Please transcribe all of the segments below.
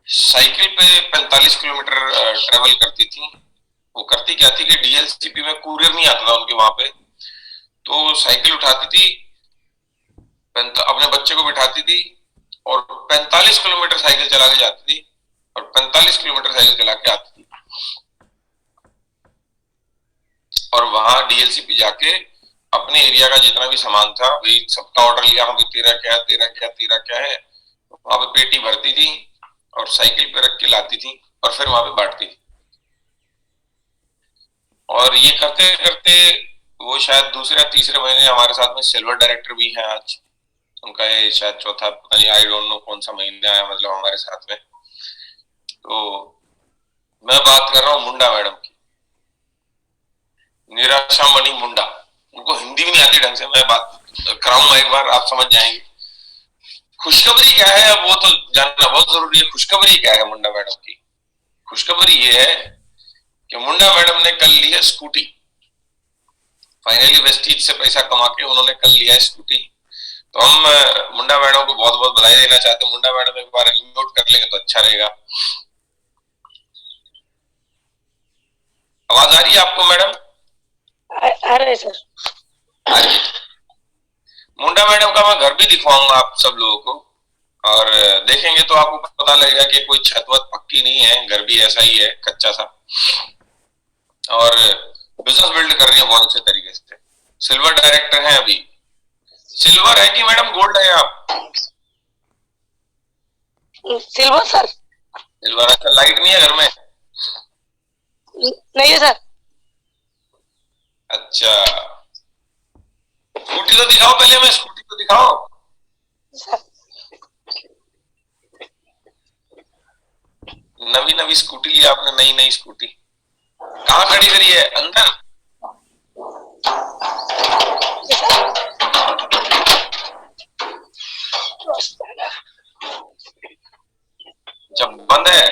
Cycle पे 45 kilometre travel करती थी। वो करती क्या थी कि डीएलसीपी में कुरियर नहीं आता था उनके वहां पे, तो साइकिल उठाती थी, अपने बच्चे को बिठाती थी और 45 किलोमीटर साइकिल चला के जाती थी और 45 किलोमीटर साइकिल चला के आती थी और वहां डीएलसीपी जाके अपने एरिया का जितना भी सामान था वही सबका ऑर्डर लिया, हाँ तेरा क्या तेरा क्या है, वहां पे पेटी भरती थी और साइकिल पे रख के लाती थी और फिर वहां पे बांटती थी। और ये करते करते वो शायद दूसरे या तीसरे महीने हमारे साथ में सिल्वर डायरेक्टर भी है आज, उनका ये शायद चौथा, पता नहीं, आई डोंट नो कौन सा महीना है मतलब हमारे साथ में। तो मैं बात कर रहा हूँ मुंडा मैडम की, निराशा मणि मुंडा। उनको हिंदी भी नहीं आती ढंग से, मैं बात कराऊंगा एक बार, आप समझ जाएंगे। खुशखबरी क्या है अब वो तो जानना बहुत जरूरी है। खुशखबरी क्या है मुंडा मैडम की? खुशखबरी ये है कि मुंडा मैडम ने कल ली है स्कूटी। फाइनली वेस्टीज से पैसा कमा के उन्होंने कल लिया है स्कूटी। तो हम मुंडा मैडम को बहुत बहुत बधाई देना चाहते हैं। मुंडा मैडम एक बार नोट कर लेंगे तो अच्छा रहेगा। आवाज आ रही है आपको मैडम? आ रहे सर। मुंडा मैडम का मैं घर भी दिखवाऊंगा आप सब लोगों को, और देखेंगे तो आपको पता लगेगा कि कोई छत वत पक्की नहीं है, घर भी ऐसा ही है कच्चा सा, और बिजनेस बिल्ड कर रही है बहुत अच्छे तरीके से। सिल्वर डायरेक्टर है अभी। सिल्वर है कि मैडम गोल्ड है आप? Silver sir. सिल्वर। अच्छा, लाइट नहीं है घर में? नहीं है सर। अच्छा, स्कूटी तो दिखाओ पहले, मैं स्कूटी तो दिखाओ सर। नवी नवी स्कूटी ली आपने, नई नई स्कूटी। कहाँ खड़ी करी है? अंदर? जब बंद है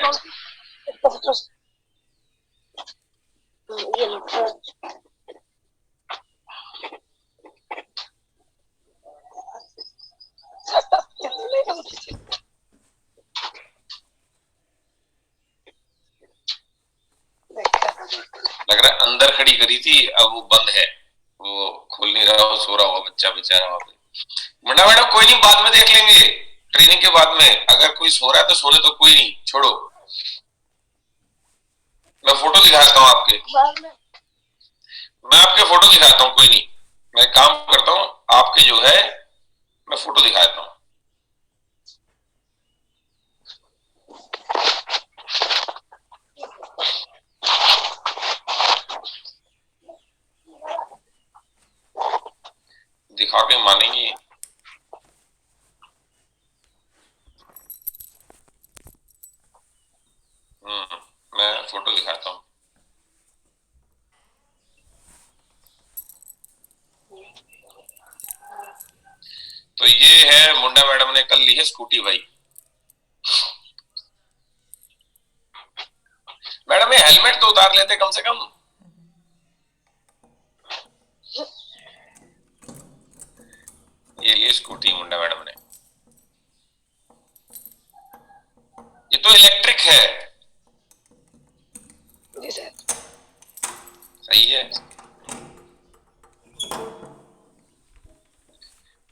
लग रहा है अंदर खड़ी करी थी, अब वो बंद है, वो खोल नहीं रहा, वो सो रहा हुआ बच्चा बेचारा वहां पे। मुंडा मैडम कोई नहीं, बाद में देख लेंगे, ट्रेनिंग के बाद में। अगर कोई सो रहा है तो सोने तो, कोई नहीं, छोड़ो। मैं फोटो दिखाता हूँ आपके, मैं आपके फोटो दिखाता हूँ, कोई नहीं। मैं काम करता हूँ आपके जो है, मैं फोटो दिखाता हूँ। दिखा के मानेंगे। मैं फोटो दिखाता हूँ। तो ये है मुंडा मैडम ने कल ली है स्कूटी भाई। मैडम ये हेलमेट तो उतार लेते कम से कम। ये लिए स्कूटी मुंडा मैडम ने, ये तो इलेक्ट्रिक है। जी सर। सही है।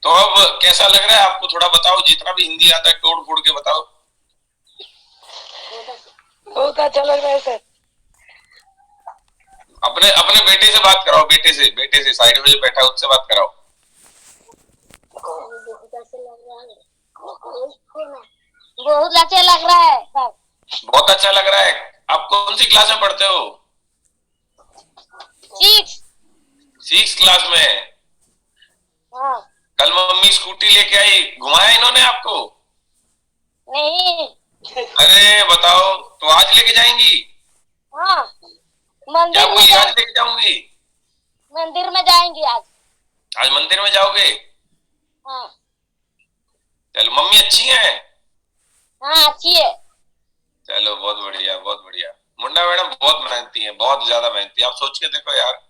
तो अब कैसा लग रहा है आपको? थोड़ा बताओ, जितना भी हिंदी आता है तोड़ फोड़ के बताओ। बहुत अच्छा लग रहा है सर। अपने अपने बेटे से बात कराओ, बेटे से साइड में जो बैठा है उससे बात कराओ। बहुत अच्छा लग रहा है सर। बहुत अच्छा लग रहा है। आप कौन सी क्लास में पढ़ते हो? 6 क्लास में। हाँ। कल मम्मी स्कूटी लेके आई, घुमाया इन्होंने आपको? नहीं। अरे बताओ, तो आज लेके जाएंगी? हाँ, क्या बोली, आज लेके जाऊंगी? मंदिर में जाएंगे आज। आज मंदिर में जाओगे? हाँ। चलो, मम्मी अच्छी है? हाँ, अच्छी है। चलो, बहुत बढ़िया बहुत बढ़िया। मुंडा मैडम बहुत मेहनती है, बहुत ज्यादा मेहनती है। आप सोच के देखो यार,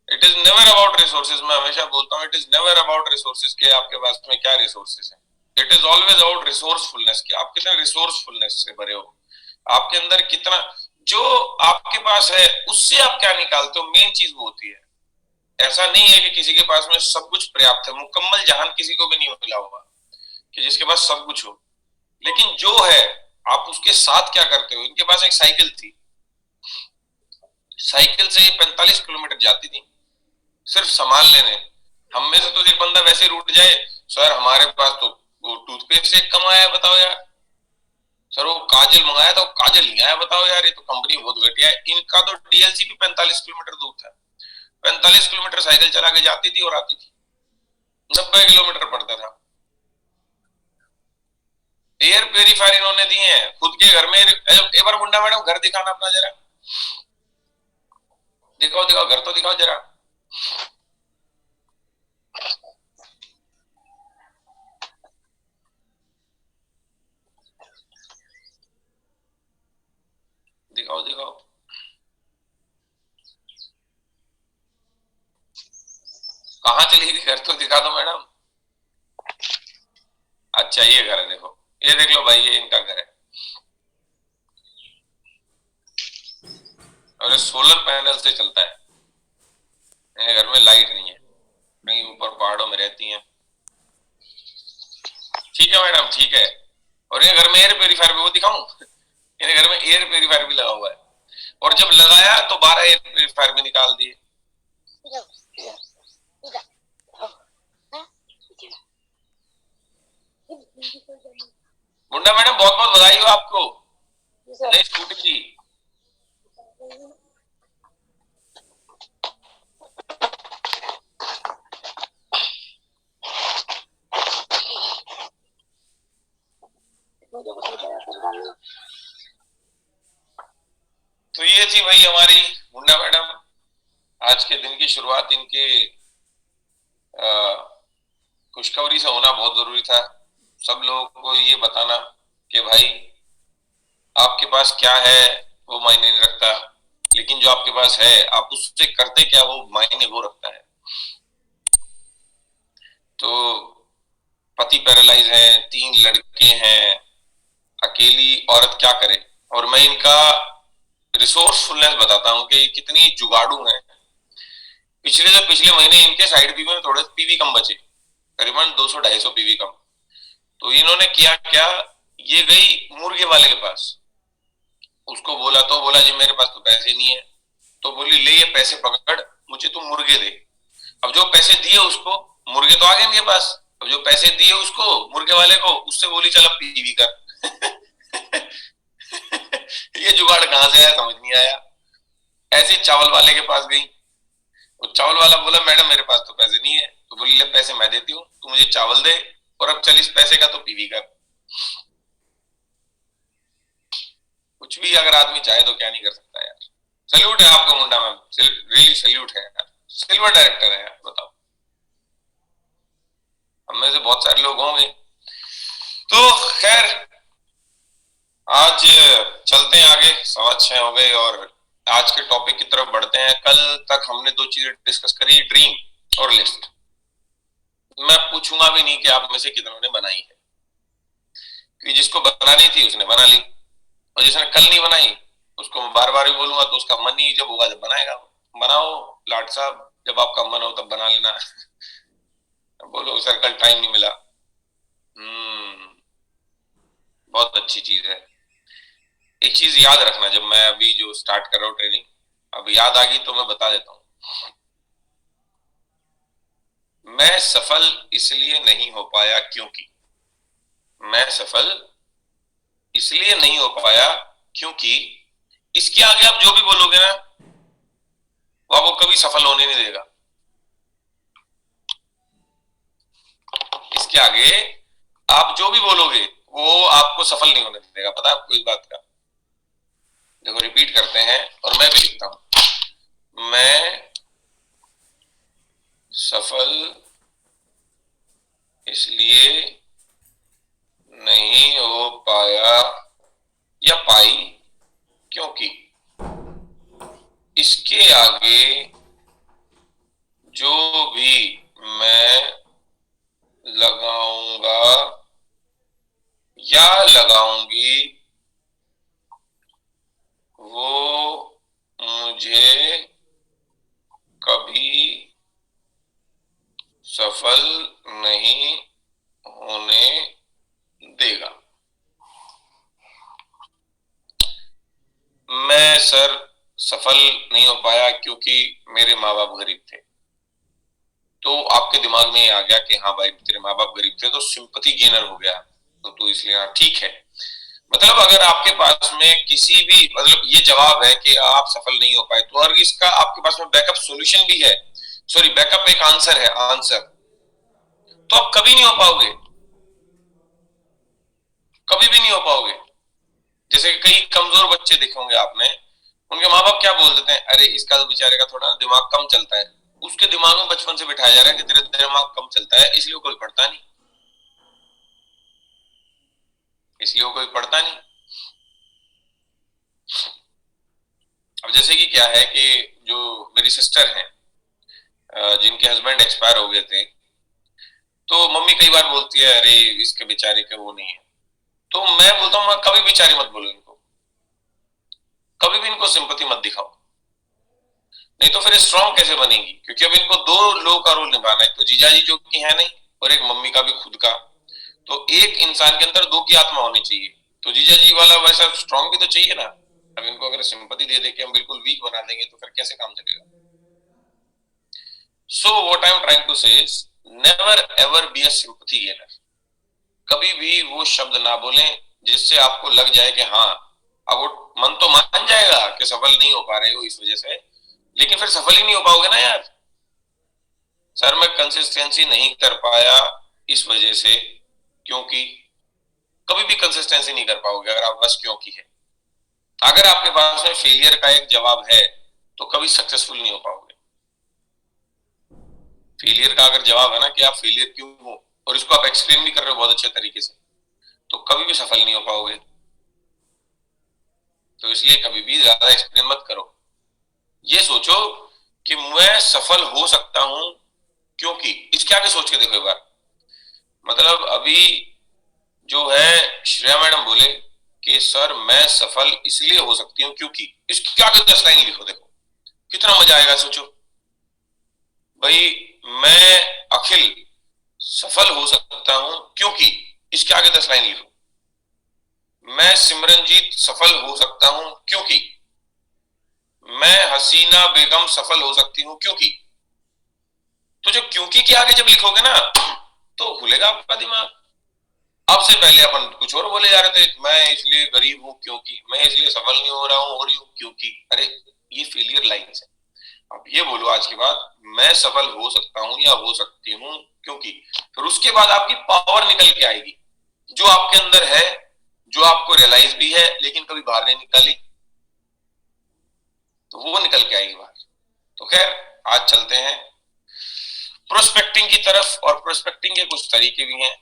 it is never about resources. मैं हमेशा बोलता हूँ, it is never about resources के आपके पास में क्या रिसोर्सेज है। It is always about resourcefulness कि आप कितने रिसोर्सफुलनेस से भरे हो, आपके अंदर कितना, जो आपके पास है उससे आप क्या निकालते हो, मेन चीज वो होती है। ऐसा नहीं है कि किसी के पास में सब कुछ पर्याप्त है, मुकम्मल जहान किसी को भी नहीं मिला होगा कि जिसके पास सब कुछ हो, लेकिन जो है आप उसके साथ क्या करते हो। इनके पास एक साइकिल थी, साइकिल से ये 45 किलोमीटर जाती थी सिर्फ सामान लेने। हम में से तो एक बंदा वैसे रूठ जाए, सर हमारे पास तो वो टूथपेस्ट एक कम आया है, बताओ यार, सर वो काजल मंगाया था, वो काजल नहीं आया, बताओ यार, ये तो कंपनी बहुत घटिया है। इनका तो डीएलसी भी 45 किलोमीटर दूर था, 45 किलोमीटर साइकिल चला के जाती थी और आती थी, 90 किलोमीटर पड़ता था। एयर प्योरीफायर इन्होंने दिए हैं खुद के घर में। एक बार मुंडा मैडम घर दिखाना अपना जरा, दिखाओ दिखाओ, घर तो दिखाओ जरा। दिखाओ दिखाओ, कहाँ चली गई, घर तो दिखा दो मैडम। अच्छा ये घर है, देखो ये देख लो भाई, ये इनका घर है और ये सोलर पैनल से चलता है। इनके घर में लाइट नहीं है, कहीं ऊपर पहाड़ों में रहती हैं। ठीक है मैडम, ठीक है। और ये घर में एयर प्योरीफायर भी, वो दिखाऊं, इनके घर में एयर प्योरीफायर भी लगा हुआ है, और जब लगाया तो 12 एयर प्योरीफायर भी निकाल दिए। मुंडा मैडम बहुत बहुत बधाई हो आपको नई स्कूटी की। तो ये थी भाई हमारी मुंडा मैडम, आज के दिन की शुरुआत इनके खुशखबरी से होना बहुत जरूरी था। सब लोगों को ये बताना कि भाई आपके पास क्या है वो मायने नहीं रखता, लेकिन जो आपके पास है आप उससे करते क्या वो मायने वो रखता है। तो पति पैरालाइज है, 3 लड़के हैं, अकेली औरत क्या करे। और मैं इनका रिसोर्सफुलनेस बताता हूँ कि कितनी जुगाड़ू है। पिछले से पिछले महीने इनके साइड पीवी में थोड़े पीवी कम बचे, करीबन 200-250 पीवी कम। तो इन्होंने किया क्या, ये गई मुर्गे वाले के पास, उसको बोला, तो बोला जी मेरे पास तो पैसे नहीं है। तो बोली ले ये पैसे पकड़, मुझे तू मुर्गे दे। अब जो पैसे दिए उसको, मुर्गे तो आ गए इनके पास, अब जो पैसे दिए उसको मुर्गे वाले को, उससे बोली चल अब पीवी कर। ये जुगाड़ कहां से आया समझ नहीं आया। ऐसे चावल वाले के पास गई, वो चावल वाला बोला मैडम मेरे पास तो पैसे नहीं है। तो बोली ले पैसे मैं देती हूँ, तू मुझे चावल दे और अब चल इस पैसे का तो पीवी कर। कुछ भी अगर आदमी चाहे तो क्या नहीं कर सकता यार। सल्यूट है आपको मुंडा मैम, रियली सल्यूट है यार, सिल्वर डायरेक्टर है यार, बताओ। हम में से बहुत सारे लोग होंगे। तो खैर आज चलते हैं आगे, 6:15 हो गए और आज के टॉपिक की तरफ बढ़ते हैं। कल तक हमने 2 चीजें डिस्कस करी, ड्रीम और लिस्ट। मैं पूछूंगा भी नहीं कि आप में से कितनों ने बनाई है, कि जिसको बनानी थी उसने बना ली, और जिसने कल नहीं बनाई उसको मैं बार बार ही बोलूंगा तो उसका मन ही जब होगा जब बनाएगा। बनाओ लाट साहब, जब आपका मन हो तब बना लेना। बोलो सर कल टाइम नहीं मिला, बहुत अच्छी चीज है। एक चीज याद रखना, जब मैं अभी जो स्टार्ट कर रहा हूँ ट्रेनिंग, अब याद आ गई तो मैं बता देता हूँ। मैं सफल इसलिए नहीं हो पाया क्योंकि, मैं सफल इसलिए नहीं हो पाया क्योंकि, इसके आगे आप जो भी बोलोगे ना वो आपको कभी सफल होने नहीं देगा। इसके आगे आप जो भी बोलोगे वो आपको सफल नहीं होने देगा। पता है आपको इस बात का? देखो रिपीट करते हैं और मैं भी लिखता हूं, मैं सफल इसलिए नहीं हो पाया या पाई क्योंकि, इसके आगे जो भी मैं लगाऊंगा नहीं होने देगा। मैं सर सफल नहीं हो पाया क्योंकि मेरे माँ बाप गरीब थे। तो आपके दिमाग में ये आ गया कि हाँ भाई तेरे माँ बाप गरीब थे, तो सिंपैथी गेनर हो गया, तो इसलिए हाँ ठीक है। मतलब अगर आपके पास में किसी भी मतलब ये जवाब है कि आप सफल नहीं हो पाए, तो अगर इसका आपके पास में बैकअप सॉल्यूशन भी है, सॉरी बैकअप एक आंसर है, आंसर, तो आप कभी नहीं हो पाओगे, कभी भी नहीं हो पाओगे। जैसे कई कमजोर बच्चे देखे होंगे आपने, उनके माँ बाप क्या बोल देते हैं, अरे इसका तो बेचारे का थोड़ा दिमाग कम चलता है। उसके दिमाग में बचपन से बिठाया जा रहा है कि तेरे दिमाग कम चलता है, इसलिए कोई पढ़ता नहीं, इसलिए कोई पढ़ता नहीं। अब जैसे कि क्या है कि जो मेरी सिस्टर हैं, जिनके हस्बैंड एक्सपायर हो गए थे, तो मम्मी कई बार बोलती है अरे इसके बेचारे के वो नहीं है। तो मैं बोलता हूँ कभी बेचारे मत बोलो इनको, कभी भी इनको सिंपैथी मत दिखाओ, नहीं तो फिर स्ट्रांग कैसे बनेगी। क्योंकि अब इनको दो लोगों का रोल निभाना है, तो जीजा जी जो कि है नहीं, और एक मम्मी का भी खुद का। तो एक इंसान के अंदर दो की आत्मा होनी चाहिए, तो जीजा जी वाला वैसा स्ट्रांग भी तो चाहिए ना। अब इनको अगर सिंपैथी दे दे के हम बिल्कुल वीक बना देंगे तो फिर कैसे काम चलेगा। So what I am trying to say is never ever be a sympathy gainer. कभी भी वो शब्द ना बोलें जिससे आपको लग जाए कि हाँ, अब वो मन तो मान जाएगा कि सफल नहीं हो पा रहे हो इस वजह से, लेकिन फिर सफल ही नहीं हो पाओगे ना यार। सर मैं कंसिस्टेंसी नहीं कर पाया इस वजह से, क्योंकि कभी भी कंसिस्टेंसी नहीं कर पाओगे अगर आप बस क्योंकि है। अगर आपके पास में फेलियर का एक जवाब है तो कभी सक्सेसफुल नहीं हो पाओगे। फेलियर का अगर जवाब है ना कि आप फेलियर क्यों हो, और इसको आप एक्सप्लेन भी कर रहे हो बहुत अच्छे तरीके से, तो कभी भी सफल नहीं हो पाओगे। तो इसलिए कभी भी ज्यादा एक्सप्लेन मत करो, ये सोचो कि मैं सफल हो सकता हूं क्योंकि, इसके आगे सोच के देखो एक बार। मतलब अभी जो है श्रेया मैडम बोले कि सर मैं सफल इसलिए हो सकती हूँ क्योंकि, इसके आगे 10 लाइन लिखो, देखो कितना मजा आएगा। सोचो भाई, मैं अखिल सफल हो सकता हूं क्योंकि, इसके आगे 10 लाइन लिखो। मैं सिमरनजीत सफल हो सकता हूं क्योंकि, मैं हसीना बेगम सफल हो सकती हूं क्योंकि। तो जो क्योंकि के आगे जब लिखोगे ना तो खुलेगा आपका दिमाग। अब से पहले अपन कुछ और बोले जा रहे थे, मैं इसलिए गरीब हूं क्योंकि, मैं इसलिए सफल नहीं हो रही हूं क्योंकि। अरे ये फेलियर लाइन है। अब ये बोलो आज के बाद, मैं सफल हो सकता हूं या हो सकती हूं क्योंकि, फिर उसके बाद आपकी पावर निकल के आएगी जो आपके अंदर है, जो आपको रियलाइज भी है लेकिन कभी बाहर नहीं निकाली, तो वो निकल के आएगी बाहर। तो खैर आज चलते हैं प्रोस्पेक्टिंग की तरफ, और प्रोस्पेक्टिंग के कुछ तरीके भी हैं।